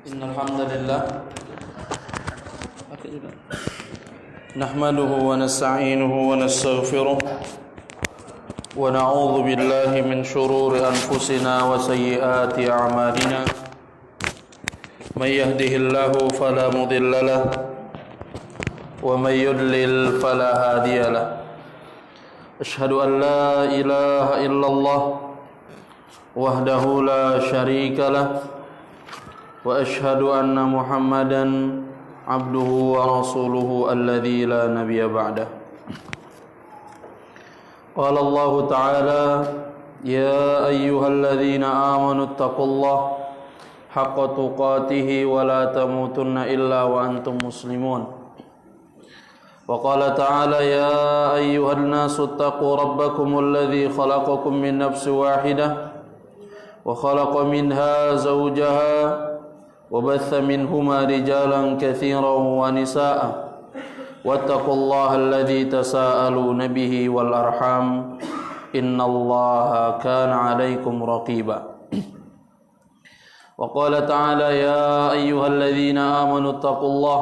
Innalhamdulillah nahmaduhu wa nasta'inuhu wa nastaghfiruh wa na'udzu billahi min shururi anfusina wa sayyiati a'malina may yahdihillahu fala mudilla lahu wa may yudlil fala hadiya lahu asyhadu an la ilaha illallah wahdahu la syarika lahu wa ashhadu anna Muhammadan abduhu wa rasuluhu alladzi la nabiyya ba'dah. Qala Allah Ta'ala ya ayyuhalladzina amanu taqullaha haqqa tuqatih wa la tamutunna illa wa antum muslimun. Wa qala ta'ala ya ayyuhan nasu taqu rabbakumul ladzi khalaqakum min nafsin wahidah wa khalaqa minha zawjaha وبث منهما رجالا كثيرا ونساء واتقوا الله الذي تساءلون به والأرحام إن الله كان عليكم رقيبا وقال تعالى يا أيها الذين آمنوا اتقوا الله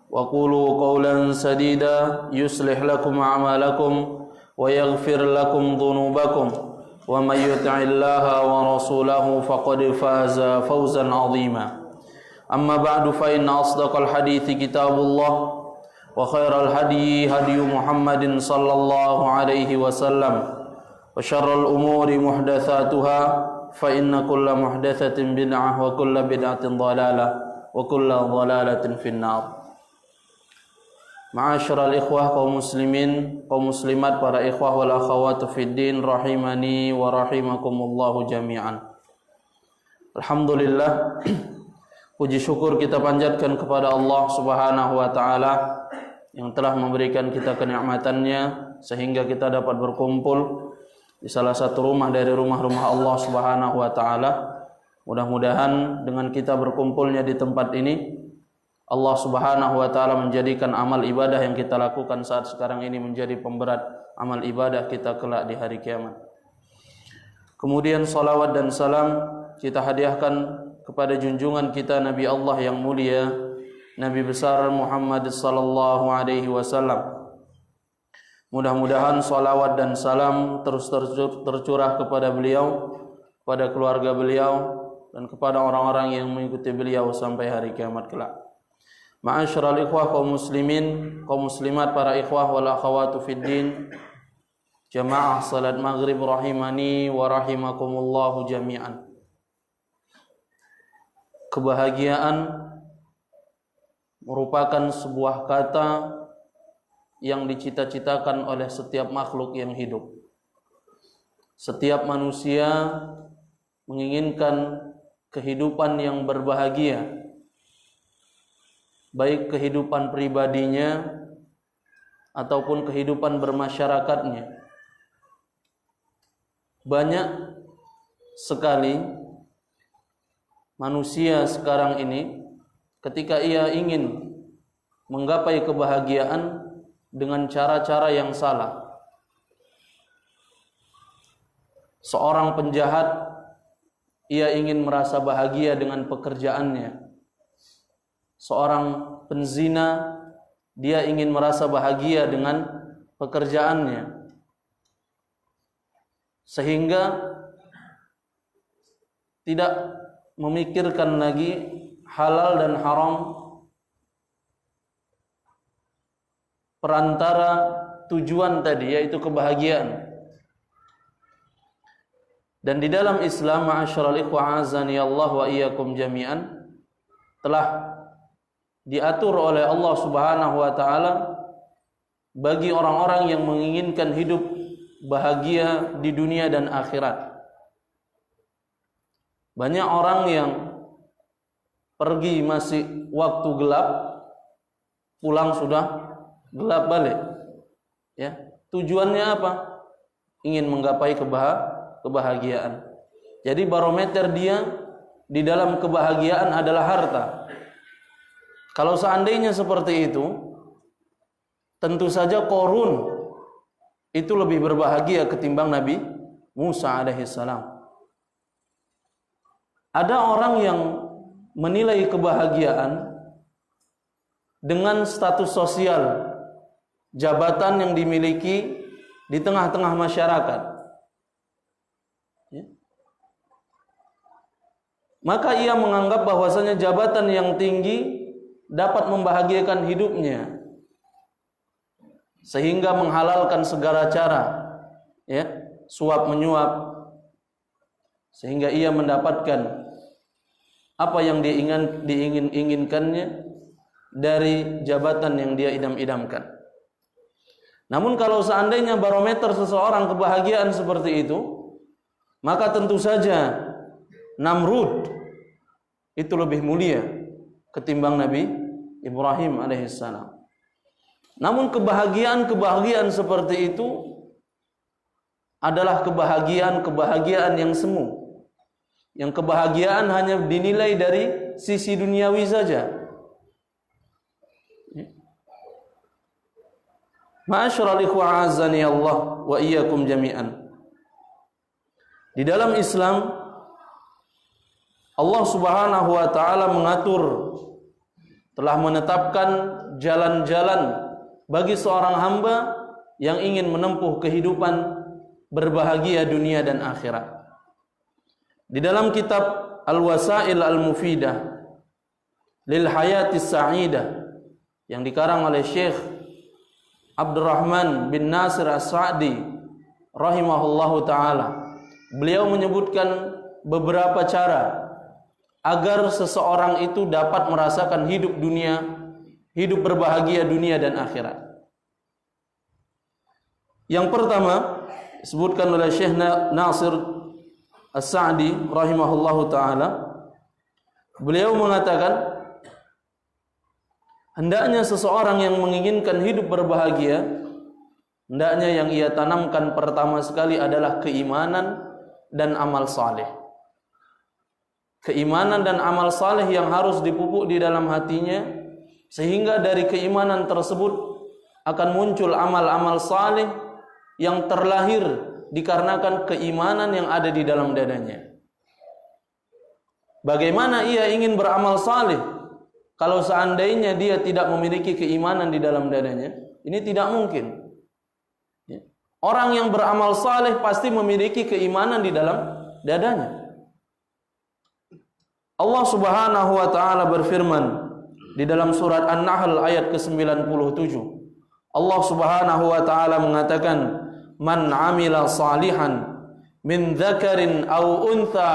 وقولوا قولا سديدا يصلح لكم أعمالكم ويغفر لكم ذنوبكم ومن يطع الله ورسوله فقد فاز فوزا عظيما أما بعد فإن أصدق الحديث كتاب الله وخير الهدي هدي محمد صلى الله عليه وسلم وشر الأمور محدثاتها فإن كل محدثة بدعة وكل بدعة ضلالة وكل ضلالة في النار. Ma'asyiral ikhwah kaum muslimin, kaum muslimat, para ikhwah wal akhawat fid din rahimani wa rahimakumullahu jami'an. Alhamdulillah, puji syukur kita panjatkan kepada Allah Subhanahu wa taala yang telah memberikan kita kenikmatannya sehingga kita dapat berkumpul di salah satu rumah dari rumah-rumah Allah Subhanahu wa taala. Mudah-mudahan dengan kita berkumpulnya di tempat ini Allah Subhanahu wa taala menjadikan amal ibadah yang kita lakukan saat sekarang ini menjadi pemberat amal ibadah kita kelak di hari kiamat. Kemudian salawat dan salam kita hadiahkan kepada junjungan kita Nabi Allah yang mulia, Nabi besar Muhammad sallallahu alaihi wasallam. Mudah-mudahan salawat dan salam terus tercurah kepada beliau, kepada keluarga beliau, dan kepada orang-orang yang mengikuti beliau sampai hari kiamat kelak. Ma'asyiral ikhwah kaum muslimin, kaum muslimat, para ikhwah wal akhawatu fid din, jamaah salat maghrib rahimani wa rahimakumullahu jami'an. Kebahagiaan merupakan sebuah kata yang dicita-citakan oleh setiap makhluk yang hidup. Setiap manusia menginginkan kehidupan yang berbahagia, baik kehidupan pribadinya ataupun kehidupan bermasyarakatnya. Banyak sekali manusia sekarang ini ketika ia ingin menggapai kebahagiaan dengan cara-cara yang salah. Seorang penjahat, ia ingin merasa bahagia dengan pekerjaannya. Seorang penzina, dia ingin merasa bahagia dengan pekerjaannya. Sehingga tidak memikirkan lagi halal dan haram, perantara tujuan tadi yaitu kebahagiaan. Dan di dalam Islam, ma'asyiral ikhwah azani Allah wa iyyakum jami'an, telah diatur oleh Allah Subhanahu wa taala bagi orang-orang yang menginginkan hidup bahagia di dunia dan akhirat. Banyak orang yang pergi masih waktu gelap, pulang sudah gelap balik. Ya, tujuannya apa? Ingin menggapai kebahagiaan. Jadi barometer dia di dalam kebahagiaan adalah harta. Kalau seandainya seperti itu, tentu saja Qarun itu lebih berbahagia ketimbang Nabi Musa alaihissalam. Ada orang yang menilai kebahagiaan dengan status sosial, jabatan yang dimiliki di tengah-tengah masyarakat. Ya. Maka ia menganggap bahwasanya jabatan yang tinggi dapat membahagiakan hidupnya, sehingga menghalalkan segala cara, ya, suap menyuap, sehingga ia mendapatkan apa yang diinginkannya dari jabatan yang dia idam-idamkan. Namun kalau seandainya barometer seseorang kebahagiaan seperti itu, maka tentu saja Namrud itu lebih mulia ketimbang Nabi Ibrahim alaihissalam. Namun kebahagiaan seperti itu adalah kebahagiaan yang semu. Yang kebahagiaan hanya dinilai dari sisi duniawi saja. Ma'asyiral ikhwah azani Allah wa iyyakum jami'an. Di dalam Islam, Allah Subhanahu wa taala telah menetapkan jalan-jalan bagi seorang hamba yang ingin menempuh kehidupan berbahagia dunia dan akhirat. Di dalam kitab Al-Wasail Al-Mufidah Lil Hayatis Sa'idah yang dikarang oleh Syekh Abdurrahman bin Nasir As-Sa'di rahimahullahu taala, beliau menyebutkan beberapa cara agar seseorang itu dapat merasakan hidup berbahagia dunia dan akhirat. Yang pertama disebutkan oleh Syekh Nasir As-Sa'di rahimahullahu taala, beliau mengatakan hendaknya seseorang yang menginginkan hidup berbahagia, hendaknya yang ia tanamkan pertama sekali adalah keimanan dan amal saleh. Keimanan dan amal saleh yang harus dipupuk di dalam hatinya, sehingga dari keimanan tersebut akan muncul amal-amal saleh yang terlahir dikarenakan keimanan yang ada di dalam dadanya. Bagaimana ia ingin beramal saleh kalau seandainya dia tidak memiliki keimanan di dalam dadanya? Ini tidak mungkin. Orang yang beramal saleh pasti memiliki keimanan di dalam dadanya. Allah Subhanahu wa taala berfirman di dalam surat An-Nahl ayat ke-97. Allah Subhanahu wa taala mengatakan, "Man 'amila salihan min dzakarin aw untha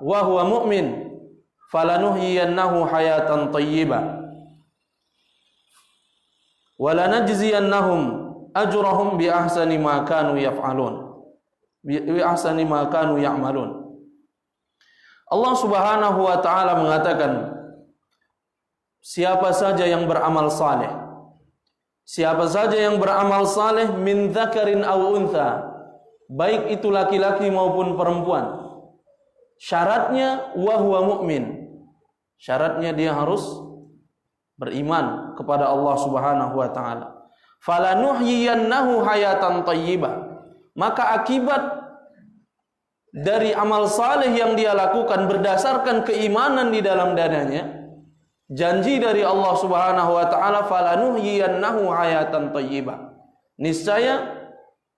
wa huwa mu'min falanuhyiyannahu hayatan thayyibah wa lanajziyannahum ajrahum bi ahsani ma kanu yaf'alun bi ahsani ma kanu ya'malun." Allah Subhanahu wa taala mengatakan, siapa saja yang beramal saleh, siapa saja yang beramal saleh min dzakarin aw untha, baik itu laki-laki maupun perempuan, syaratnya wa huwa mu'min, syaratnya dia harus beriman kepada Allah Subhanahu wa taala. Falanuhyiyannahu hayatan thayyibah, maka akibat dari amal saleh yang dia lakukan berdasarkan keimanan di dalam dadanya, janji dari Allah Subhanahu wa taala, falanuhyiyannahu hayatan thayyibah, niscaya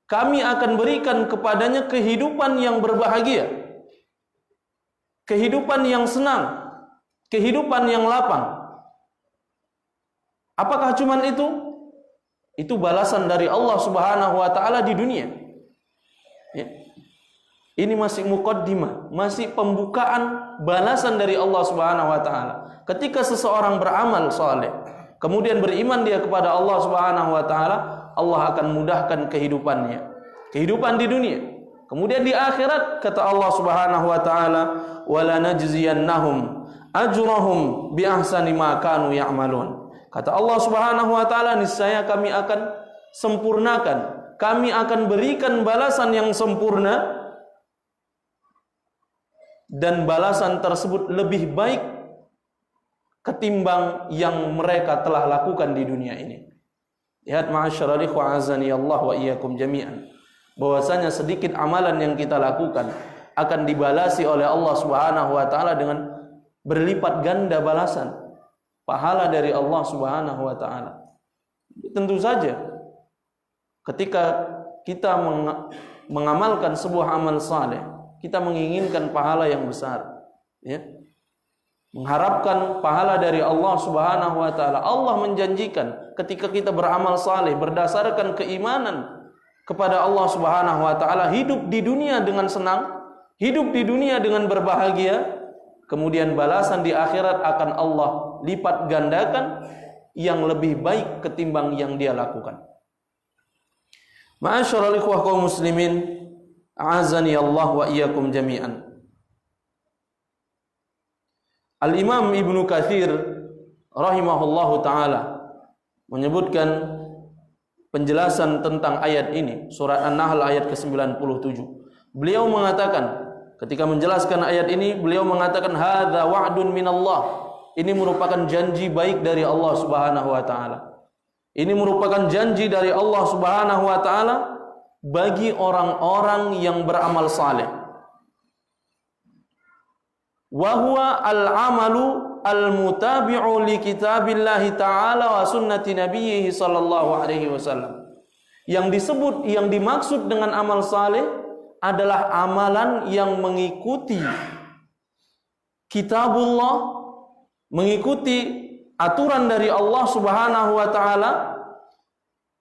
kami akan berikan kepadanya kehidupan yang berbahagia, kehidupan yang senang, kehidupan yang lapang. Apakah cuman itu? Itu balasan dari Allah Subhanahu wa taala di dunia. Ya. Ini masih muqaddimah, masih pembukaan balasan dari Allah Subhanahu wa taala. Ketika seseorang beramal saleh, kemudian beriman dia kepada Allah Subhanahu wa taala, Allah akan mudahkan kehidupannya, kehidupan di dunia. Kemudian di akhirat kata Allah Subhanahu wa taala, "Wala najziyannahum ajrahum bi ahsani ma kanu ya'malun." Kata Allah Subhanahu wa taala, niscaya kami akan sempurnakan, kami akan berikan balasan yang sempurna, dan balasan tersebut lebih baik ketimbang yang mereka telah lakukan di dunia ini. Lihat ma'asyiral ikhwah azani Allah wa iyyakum jami'an, bahwasanya sedikit amalan yang kita lakukan akan dibalasi oleh Allah Subhanahu wa taala dengan berlipat ganda balasan pahala dari Allah Subhanahu wa taala. Tentu saja ketika kita mengamalkan sebuah amal saleh, kita menginginkan pahala yang besar, ya. Mengharapkan pahala dari Allah Subhanahu wa taala. Allah menjanjikan ketika kita beramal saleh berdasarkan keimanan kepada Allah Subhanahu wa taala, hidup di dunia dengan senang, hidup di dunia dengan berbahagia, kemudian balasan di akhirat akan Allah lipat gandakan yang lebih baik ketimbang yang dia lakukan. Ma'asyiral ikhwah kaum muslimin, a'azani Allah wa iyyakum jami'an. Al-Imam Ibnu Katsir rahimahullahu taala menyebutkan penjelasan tentang ayat ini, surat An-Nahl ayat ke-97. Beliau mengatakan, ketika menjelaskan ayat ini, beliau mengatakan hadza wa'dun minallah. Ini merupakan janji baik dari Allah Subhanahu wa taala. Ini merupakan janji dari Allah Subhanahu wa taala bagi orang-orang yang beramal saleh. Wa huwa al-amalu al-mutabi'u li kitabillahi ta'ala wa sunnati nabiyhi sallallahu alaihi wasallam. Yang dimaksud dengan amal saleh adalah amalan yang mengikuti kitabullah, mengikuti aturan dari Allah Subhanahu wa taala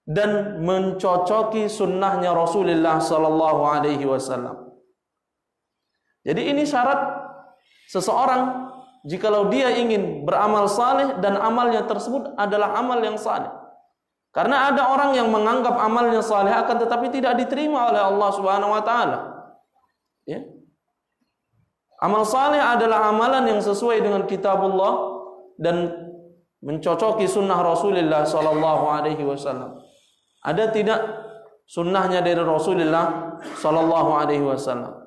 dan mencocoki sunnahnya Rasulullah sallallahu alaihi wasallam. Jadi ini syarat seseorang jikalau dia ingin beramal saleh dan amalnya tersebut adalah amal yang saleh. Karena ada orang yang menganggap amalnya saleh akan tetapi tidak diterima oleh Allah Subhanahu wa taala. Ya. Amal saleh adalah amalan yang sesuai dengan kitabullah dan mencocoki sunnah Rasulullah sallallahu alaihi wasallam. Ada tidak sunnahnya dari Rasulullah sallallahu alaihi wasallam?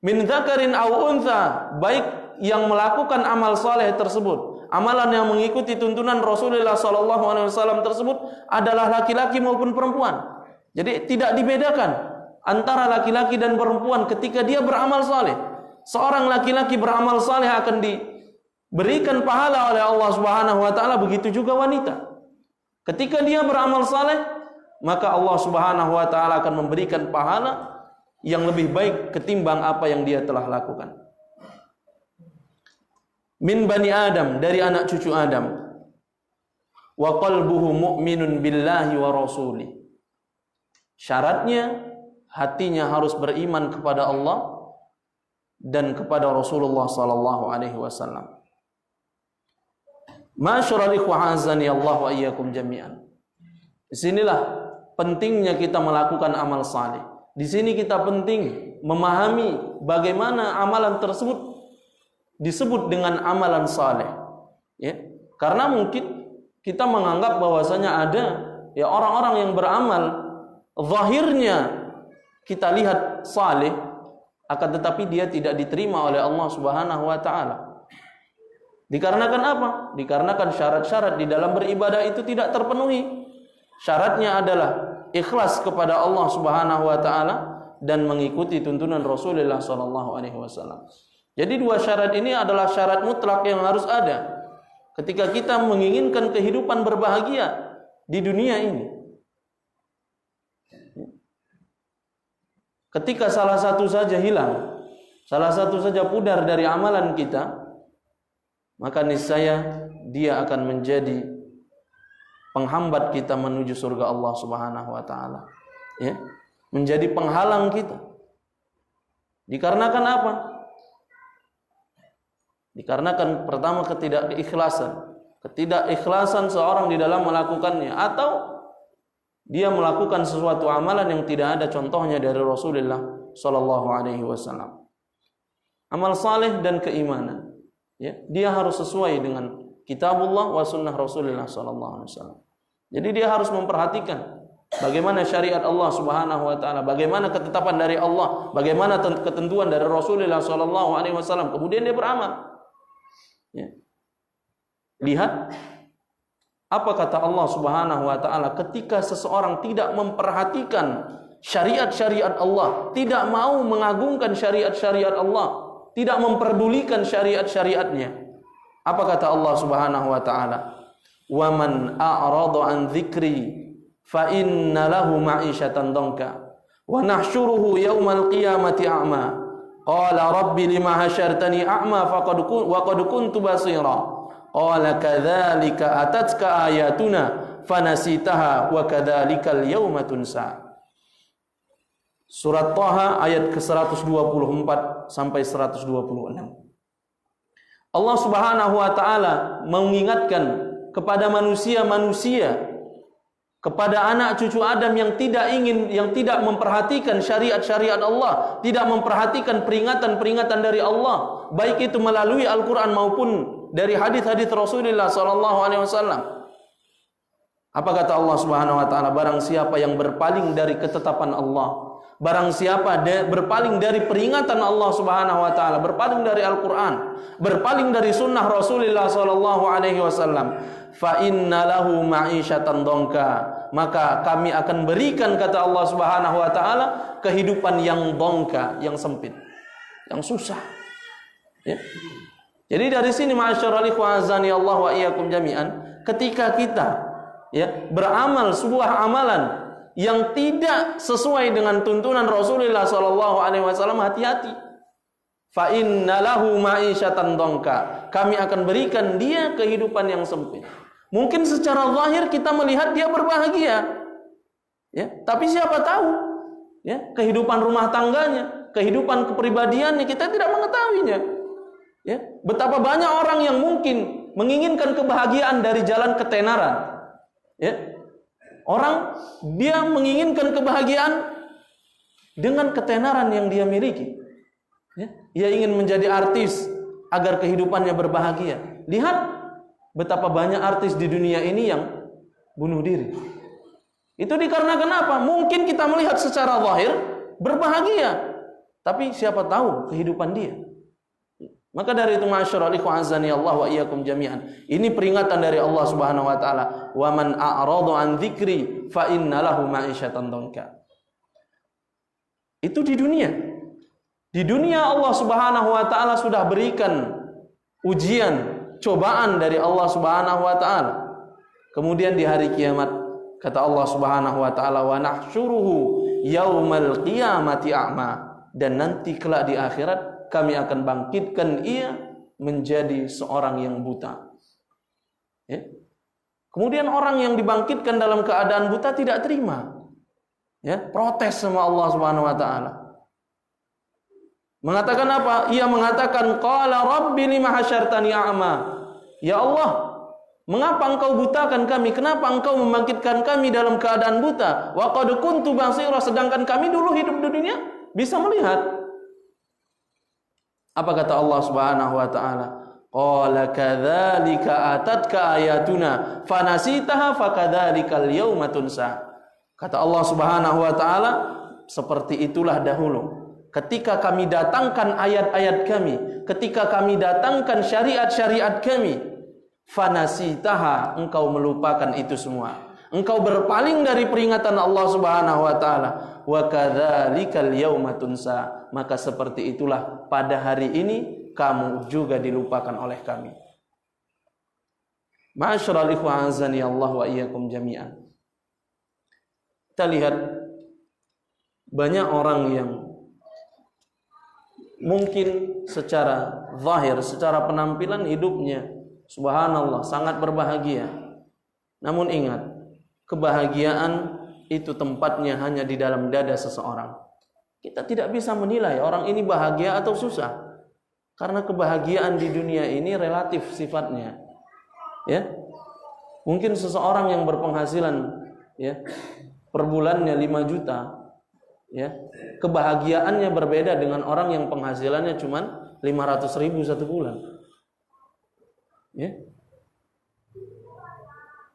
Min dzakarin aw untha, baik yang melakukan amal saleh tersebut, amalan yang mengikuti tuntunan Rasulullah sallallahu alaihi wasallam tersebut adalah laki-laki maupun perempuan. Jadi tidak dibedakan antara laki-laki dan perempuan ketika dia beramal saleh. Seorang laki-laki beramal saleh akan diberikan pahala oleh Allah Subhanahu wa taala, begitu juga wanita. Ketika dia beramal saleh, maka Allah Subhanahu wa taala akan memberikan pahala yang lebih baik ketimbang apa yang dia telah lakukan. Min bani Adam, dari anak cucu Adam. Wa qalbuhu mu'minun billahi wa rasuli. Syaratnya hatinya harus beriman kepada Allah dan kepada Rasulullah sallallahu alaihi wasallam. Ma'asyiral ikhwah azani Allah wa iyyakum jami'an. Disinilah pentingnya kita melakukan amal saleh. Di sini kita penting memahami bagaimana amalan tersebut disebut dengan amalan saleh, ya. Karena mungkin kita menganggap bahwasanya ada ya orang-orang yang beramal zahirnya kita lihat saleh, akan tetapi dia tidak diterima oleh Allah Subhanahu wa taala. Dikarenakan apa? Dikarenakan syarat-syarat di dalam beribadah itu tidak terpenuhi. Syaratnya adalah ikhlas kepada Allah Subhanahu wa taala dan mengikuti tuntunan Rasulullah sallallahu alaihi wasallam. Jadi dua syarat ini adalah syarat mutlak yang harus ada ketika kita menginginkan kehidupan berbahagia di dunia ini. Ketika salah satu saja hilang, salah satu saja pudar dari amalan kita, maka niscaya dia akan menjadi penghambat kita menuju surga Allah Subhanahu wa taala. Ya, menjadi penghalang kita. Dikarenakan apa? Dikarenakan pertama ketidakikhlasan seorang di dalam melakukannya, atau dia melakukan sesuatu amalan yang tidak ada contohnya dari Rasulullah sallallahu alaihi wasallam. Amal saleh dan keimanan, ya, dia harus sesuai dengan kitabullah wa sunnah Rasulullah sallallahu alaihi wasallam. Jadi dia harus memperhatikan bagaimana syariat Allah Subhanahu wa taala, bagaimana ketetapan dari Allah, bagaimana ketentuan dari Rasulullah sallallahu alaihi wasallam, kemudian dia beramal. Ya. Lihat apa kata Allah Subhanahu wa taala ketika seseorang tidak memperhatikan syariat-syariat Allah, tidak mau mengagungkan syariat-syariat Allah, tidak memperdulikan syariat-syariatnya. Apa kata Allah Subhanahu wa taala? "Wa man a'rada an dzikri fa inna lahu ma'isyatan dhanka wa nahsyuruhu yaumal qiyamati a'ma. Qala rabbi lima hasyartani a'ma wa qad kuntu basira. Qala kadzalika atatka ayatuna fanasitaha wa kadzalikal yauma tunsa." Surat Thaha ayat ke-124 sampai 126. Allah Subhanahu wa taala mengingatkan kepada manusia-manusia, kepada anak cucu Adam yang tidak memperhatikan syariat-syariat Allah, tidak memperhatikan peringatan-peringatan dari Allah, baik itu melalui Al-Qur'an maupun dari hadis-hadis Rasulullah sallallahu alaihi wasallam. Apa kata Allah Subhanahu wa taala? Barang siapa yang berpaling dari ketetapan Allah, barang siapa berpaling dari peringatan Allah Subhanahu wa taala, berpaling dari Al-Qur'an, berpaling dari sunnah Rasulullah sallallahu alaihi wasallam, fa inna lahu ma'isyatan dhanka, maka kami akan berikan, kata Allah Subhanahu wa taala, kehidupan yang dhanka, yang sempit, yang susah. Ya. Jadi dari sini ma'asyiral ikhwan azani Allah wa iyyakum jami'an, ketika kita beramal sebuah amalan yang tidak sesuai dengan tuntunan Rasulullah sallallahu alaihi wasallam, hati-hati. Fa inna lahu ma'isyatan dhanka, kami akan berikan dia kehidupan yang sempit. Mungkin secara zahir kita melihat dia berbahagia, tapi siapa tahu kehidupan rumah tangganya, kehidupan kepribadiannya kita tidak mengetahuinya. Betapa banyak orang yang mungkin menginginkan kebahagiaan dari jalan ketenaran. Orang dia menginginkan kebahagiaan dengan ketenaran yang dia miliki. Ia ingin menjadi artis agar kehidupannya berbahagia. Lihat betapa banyak artis di dunia ini yang bunuh diri. Itu dikarenakan apa? Mungkin kita melihat secara zahir berbahagia, tapi siapa tahu kehidupan dia. Maka dari itu ma'asyiral ikhwan azani Allah wa iyyakum jami'an, ini peringatan dari Allah Subhanahu wa taala, wa man a'rada an dzikri fa inna lahu ma'isyatan dhanka. Itu di dunia. Di dunia Allah Subhanahu wa taala sudah berikan ujian, cobaan dari Allah Subhanahu wa taala. Kemudian di hari kiamat kata Allah Subhanahu wa taala, wa nahsyuruhu yaumal qiyamati a'ma, dan nanti kelak di akhirat kami akan bangkitkan ia menjadi seorang yang buta. Kemudian orang yang dibangkitkan dalam keadaan buta tidak terima, protes sama Allah Subhanahu wa taala. Mengatakan apa? Ia mengatakan, qala rabbi lima hasyartani a'ma. Ya Allah, mengapa engkau butakan kami? Kenapa engkau membangkitkan kami dalam keadaan buta? Wa qad kuntu basira, sedangkan kami dulu hidup di dunia bisa melihat. Apa kata Allah Subhanahu wa taala? Qala kadzalika atatka ayatuna fanasitaha fakadzalikal yauma tunsa. Kata Allah Subhanahu wa taala, seperti itulah dahulu ketika kami datangkan ayat-ayat kami, ketika kami datangkan syariat-syariat kami, fanasitaha, engkau melupakan itu semua. Engkau berpaling dari peringatan Allah Subhanahu wa taala. Wa kadzalikal yauma tunsa, maka seperti itulah pada hari ini kamu juga dilupakan oleh kami. Ma'asyiral ikhwan azani Allah wa iyyakum jami'an. Kita lihat banyak orang yang mungkin secara zahir, secara penampilan hidupnya subhanallah sangat berbahagia. Namun ingat, kebahagiaan itu tempatnya hanya di dalam dada seseorang. Kita tidak bisa menilai orang ini bahagia atau susah, karena kebahagiaan di dunia ini relatif sifatnya. Mungkin seseorang yang berpenghasilan per bulannya 5 juta, kebahagiaannya berbeda dengan orang yang penghasilannya cuma 500.000 satu bulan.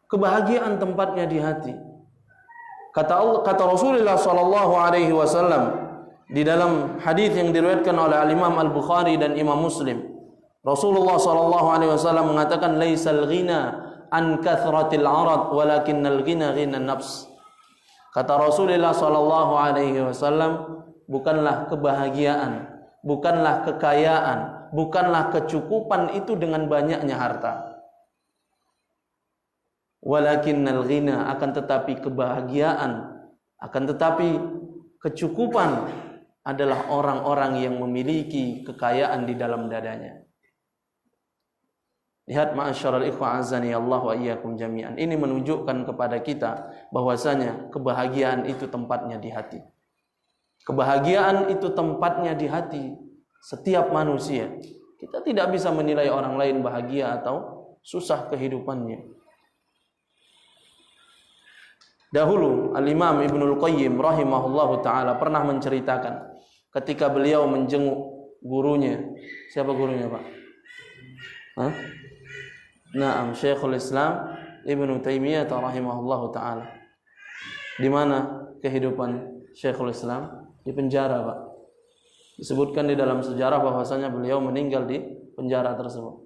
Kebahagiaan tempatnya di hati. Kata Rasulullah sallallahu alaihi wasallam di dalam hadis yang diriwayatkan oleh Imam Al-Bukhari dan Imam Muslim, Rasulullah sallallahu alaihi wasallam mengatakan, laisal ghina an kathratil 'arad walakinnal ghina ghina nafs. Kata Rasulullah sallallahu alaihi wasallam, bukanlah kebahagiaan, bukanlah kekayaan, bukanlah kecukupan itu dengan banyaknya harta. Walakinnal ghina, akan tetapi kebahagiaan, akan tetapi kecukupan adalah orang-orang yang memiliki kekayaan di dalam dadanya. Lihat ma'asyiral ikhwah azani Allah wa iyyakum jami'an. Ini menunjukkan kepada kita bahwasanya kebahagiaan itu tempatnya di hati. Kebahagiaan itu tempatnya di hati setiap manusia. Kita tidak bisa menilai orang lain bahagia atau susah kehidupannya. Dahulu Al-Imam Ibnul Qayyim rahimahullahu ta'ala pernah menceritakan ketika beliau menjenguk gurunya. Siapa gurunya, Pak? Hah? Naam, Syekhul Islam Ibnu Taimiyah rahimahullahu ta'ala. Di mana kehidupan Syekhul Islam? Di penjara, Pak. Disebutkan di dalam sejarah bahwasanya beliau meninggal di penjara tersebut.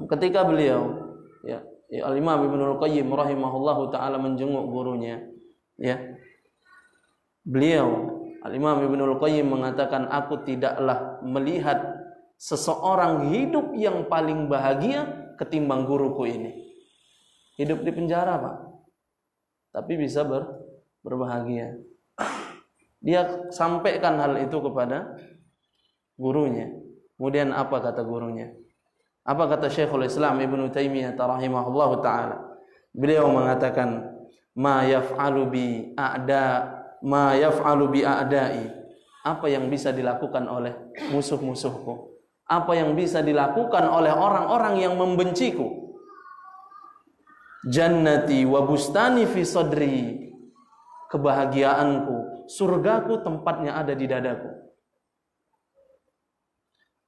Ketika beliau, ya, Al-Imam Ibnul Qayyim rahimahullahu ta'ala menjenguk gurunya, ya, beliau Al-Imam Ibnul Qayyim mengatakan, aku tidaklah melihat seseorang hidup yang paling bahagia ketimbang guruku ini. Hidup di penjara, Pak, tapi bisa berbahagia. Dia sampaikan hal itu kepada gurunya. Kemudian apa kata gurunya? Apa kata Syekhul Islam Ibnu Taimiyah rahimahullahu ta'ala? Beliau mengatakan, ma yaf'alu bi a'da'i. Apa yang bisa dilakukan oleh musuh-musuhku? Apa yang bisa dilakukan oleh orang-orang yang membenciku? Jannati wa bustani fi sadri. Kebahagiaanku, surgaku tempatnya ada di dadaku.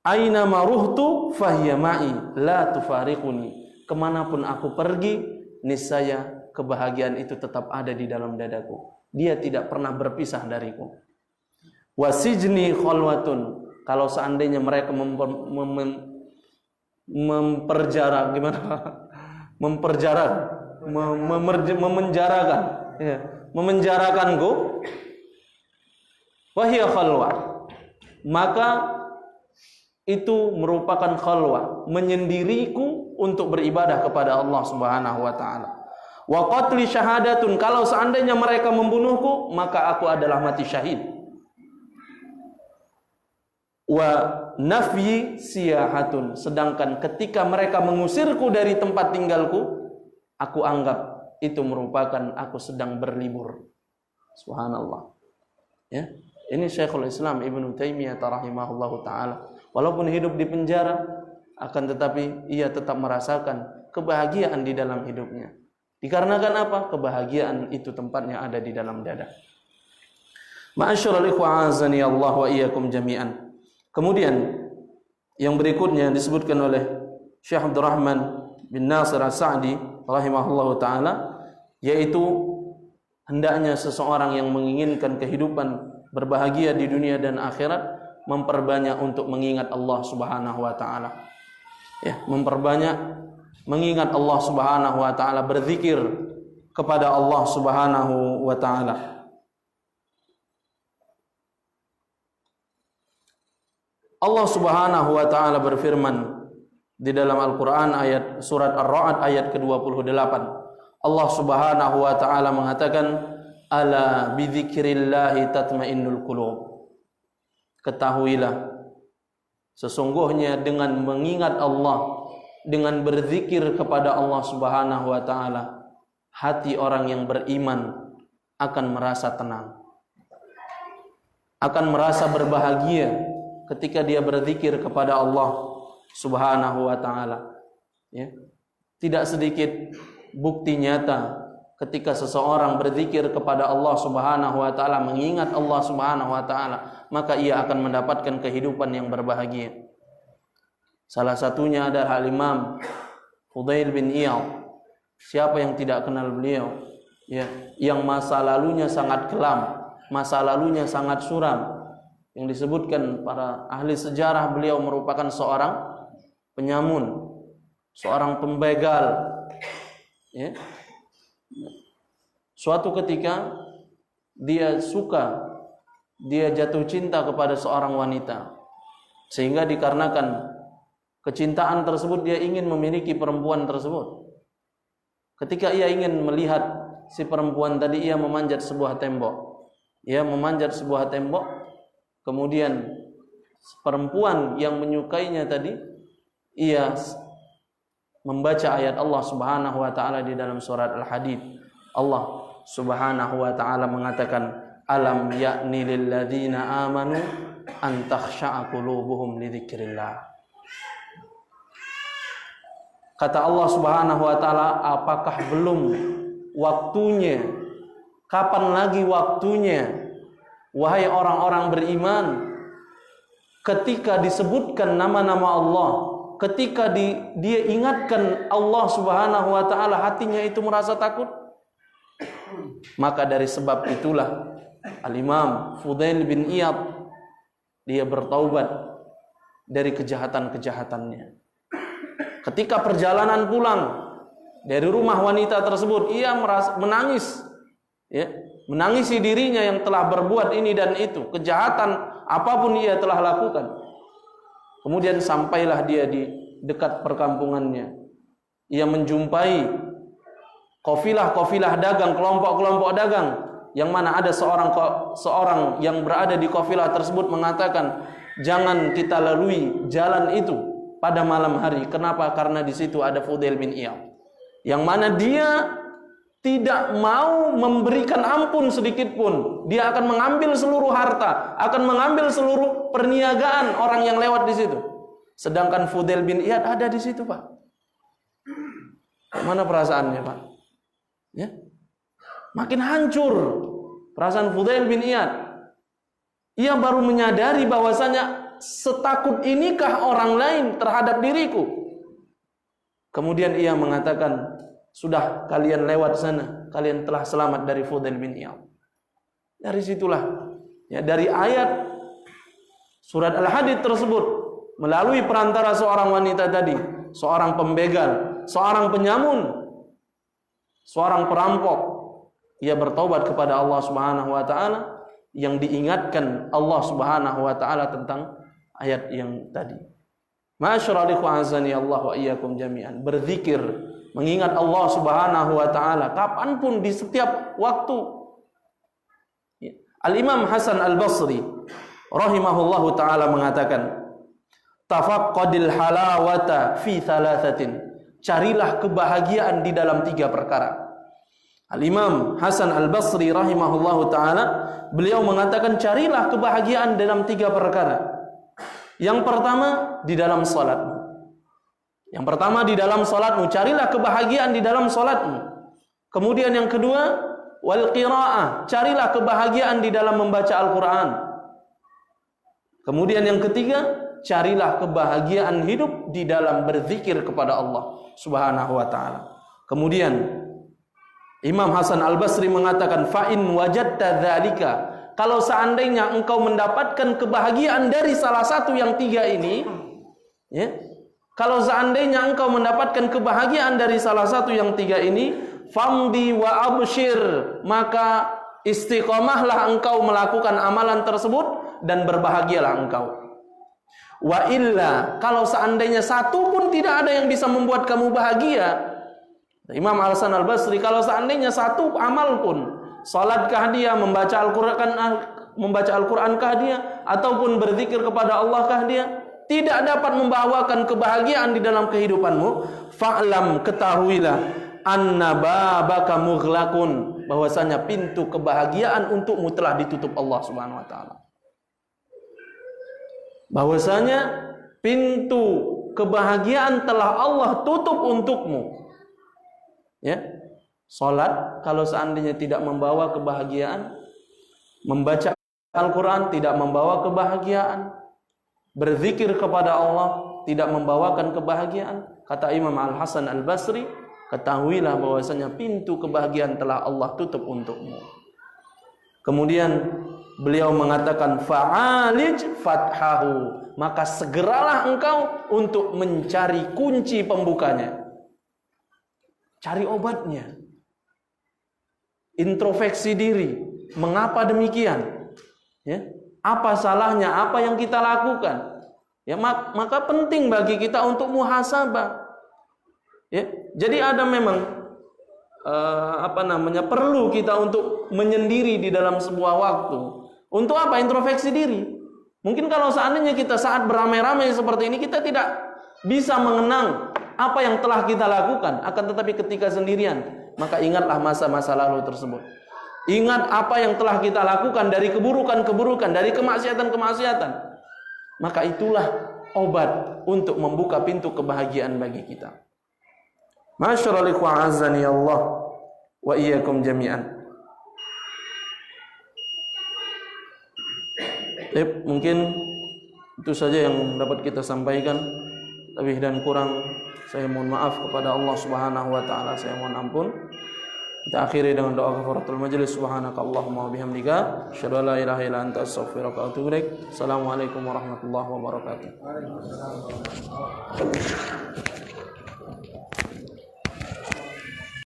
Aina maruhtu fahiya ma'i la tufariquni. Kemanapun aku pergi, niscaya kebahagiaan itu tetap ada di dalam dadaku. Dia tidak pernah berpisah dariku. Wasijni khalwatun. Kalau seandainya mereka memperjara, gimana? Memenjarakan, ya, memenjarakanku, wahia khalwah, maka itu merupakan khalwah, menyendiriku untuk beribadah kepada Allah Subhanahu wa taala. Wa qatli syahadatun, kalau seandainya mereka membunuhku, maka aku adalah mati syahid. Wa nafyi siyahatun, sedangkan ketika mereka mengusirku dari tempat tinggalku, aku anggap itu merupakan aku sedang berlibur. Subhanallah. Ya, ini Syekhul Islam Ibnu Taimiyah rahimahullahu taala. Walaupun hidup di penjara, akan tetapi ia tetap merasakan kebahagiaan di dalam hidupnya. Dikarenakan apa? Kebahagiaan itu tempatnya ada di dalam dada. Ma'asyiral ikhwah azani Allah wa iyyakum jami'an. Kemudian yang berikutnya disebutkan oleh Syekh Abdurrahman bin Nasir As-Sa'di rahimahullahu taala, yaitu hendaknya seseorang yang menginginkan kehidupan berbahagia di dunia dan akhirat memperbanyak untuk mengingat Allah Subhanahu wa taala. Ya, memperbanyak mengingat Allah Subhanahu wa taala, berzikir kepada Allah Subhanahu wa taala. Allah Subhanahu wa taala berfirman di dalam Al-Qur'an ayat surat Ar-Ra'd ayat ke-28. Allah Subhanahu wa taala mengatakan, ala bidzikrillahi tatmainnul qulub. Ketahuilah, sesungguhnya dengan mengingat Allah, dengan berzikir kepada Allah Subhanahu wa taala, hati orang yang beriman akan merasa tenang, akan merasa berbahagia ketika dia berzikir kepada Allah Subhanahu wa taala. Ya. Tidak sedikit bukti nyata ketika seseorang berzikir kepada Allah Subhanahu wa taala, mengingat Allah Subhanahu wa taala, maka ia akan mendapatkan kehidupan yang berbahagia. Salah satunya adalah Imam Fudail bin Iyad. Siapa yang tidak kenal beliau? Ya, yang masa lalunya sangat kelam, masa lalunya sangat suram. Yang disebutkan para ahli sejarah, beliau merupakan seorang penyamun, seorang pembegal. Ya. Suatu ketika dia jatuh cinta kepada seorang wanita. Sehingga dikarenakan kecintaan tersebut dia ingin memiliki perempuan tersebut. Ketika ia ingin melihat si perempuan tadi, ia memanjat sebuah tembok. Ia memanjat sebuah tembok. Kemudian perempuan yang menyukainya tadi, ia membaca ayat Allah Subhanahu wa taala di dalam surat Al-Hadid. Allah Subhanahu wa taala mengatakan, alam ya'ni lil ladzina amanu an takhsha'a qulubuhum li dzikrillah. Kata Allah Subhanahu wa taala, apakah belum waktunya? Kapan lagi waktunya, wahai orang-orang beriman, ketika disebutkan nama-nama Allah, ketika dia ingatkan Allah Subhanahu wa taala, hatinya itu merasa takut? Maka dari sebab itulah Al-Imam Fudail bin Iyad dia bertaubat dari kejahatan-kejahatannya. Ketika perjalanan pulang dari rumah wanita tersebut, ia merasa menangis, ya, menangisi dirinya yang telah berbuat ini dan itu, kejahatan apapun ia telah lakukan. Kemudian sampailah dia di dekat perkampungannya. Ia menjumpai kafilah-kafilah dagang, kelompok-kelompok dagang, yang mana ada seorang yang berada di kafilah tersebut mengatakan, jangan kita lalui jalan itu pada malam hari. Kenapa? Karena di situ ada Fudail bin Iyad, yang mana dia tidak mau memberikan ampun sedikit pun. Dia akan mengambil seluruh harta, akan mengambil seluruh perniagaan orang yang lewat di situ. Sedangkan Fudail bin Iyad ada di situ, Pak. Mana perasaannya, Pak? Ya, makin hancur perasaan Fudail bin Iyad. Ia baru menyadari bahwasanya setakut inikah orang lain terhadap diriku. Kemudian ia mengatakan, sudah kalian lewat sana, kalian telah selamat dari Fudail bin Iyad. Dari situlah, ya, dari ayat surat Al-Hadid tersebut, melalui perantara seorang wanita tadi, seorang pembegal, seorang penyamun, seorang perampok, ia bertaubat kepada Allah Subhanahu wa taala, yang diingatkan Allah Subhanahu wa taala tentang ayat yang tadi. Ma'asyiral ikhwan azani Allah wa iyyakum jami'an. Berzikir, mengingat Allah Subhanahu wa taala kapanpun, di setiap waktu. Al-Imam Hasan Al-Basri rahimahullahu taala mengatakan, tafaqqadil halawata fi thalathatin. Carilah kebahagiaan di dalam 3 perkara. Al-Imam Hasan Al-Basri rahimahullahu ta'ala, beliau mengatakan, carilah kebahagiaan dalam 3 perkara. Yang pertama, di dalam salatmu. Yang pertama, di dalam salatmu. Carilah kebahagiaan di dalam salatmu. Kemudian yang kedua, wal qiraah. Carilah kebahagiaan di dalam membaca Al-Quran. Kemudian yang ketiga, carilah kebahagiaan hidup di dalam berzikir kepada Allah Subhanahu wa ta'ala. Kemudian Imam Hasan Al-Basri mengatakan, fa'in wajadta dzalika, kalau seandainya engkau mendapatkan kebahagiaan dari salah satu yang 3 ini, ya, kalau seandainya engkau mendapatkan kebahagiaan dari salah satu yang 3 ini, famdi wa abshir, maka istiqomahlah engkau melakukan amalan tersebut dan berbahagialah engkau. Wa illa, kalau seandainya satu pun tidak ada yang bisa membuat kamu bahagia, Imam Hasan Al-Basri, kalau seandainya satu amal pun, salatkah dia, membaca Al-Qur'ankah dia, ataupun berzikir kepada Allahkah dia, tidak dapat membawakan kebahagiaan di dalam kehidupanmu, fa'lam, ketahuilah, anna babaka mughlaqun, bahwasanya pintu kebahagiaan untukmu telah ditutup Allah Subhanahu wa taala. Bahwasanya pintu kebahagiaan telah Allah tutup untukmu. Ya, salat kalau seandainya tidak membawa kebahagiaan, membaca Al-Quran tidak membawa kebahagiaan, berzikir kepada Allah tidak membawakan kebahagiaan, kata Imam Al-Hasan Al-Basri, ketahuilah bahwasanya pintu kebahagiaan telah Allah tutup untukmu. Kemudian beliau mengatakan, fa'alij fathahu, maka segeralah engkau untuk mencari kunci pembukanya. Cari obatnya. Introspeksi diri. Mengapa demikian? Ya. Apa salahnya? Apa yang kita lakukan? Ya, maka penting bagi kita untuk muhasabah. Ya, jadi ada memang perlu kita untuk menyendiri di dalam sebuah waktu. Untuk apa? Introspeksi diri. Mungkin kalau seandainya kita saat beramai-ramai seperti ini, kita tidak bisa mengenang apa yang telah kita lakukan. Akan tetapi ketika sendirian, maka ingatlah masa-masa lalu tersebut. Ingat apa yang telah kita lakukan dari keburukan-keburukan, dari kemaksiatan-kemaksiatan. Maka itulah obat untuk membuka pintu kebahagiaan bagi kita. Masyaallah azani Allah wa iyyakum jami'an. Mungkin itu saja yang dapat kita sampaikan. Lebih dan kurang saya mohon maaf kepada Allah Subhanahu wa taala. Saya mohon ampun. Kita akhiri dengan doa kafaratul majlis. Subhanakallahumma wa bihamdika asyhadu an la ilaha illa anta astaghfiruka wa atubu ilaik. Assalamualaikum warahmatullahi wabarakatuh.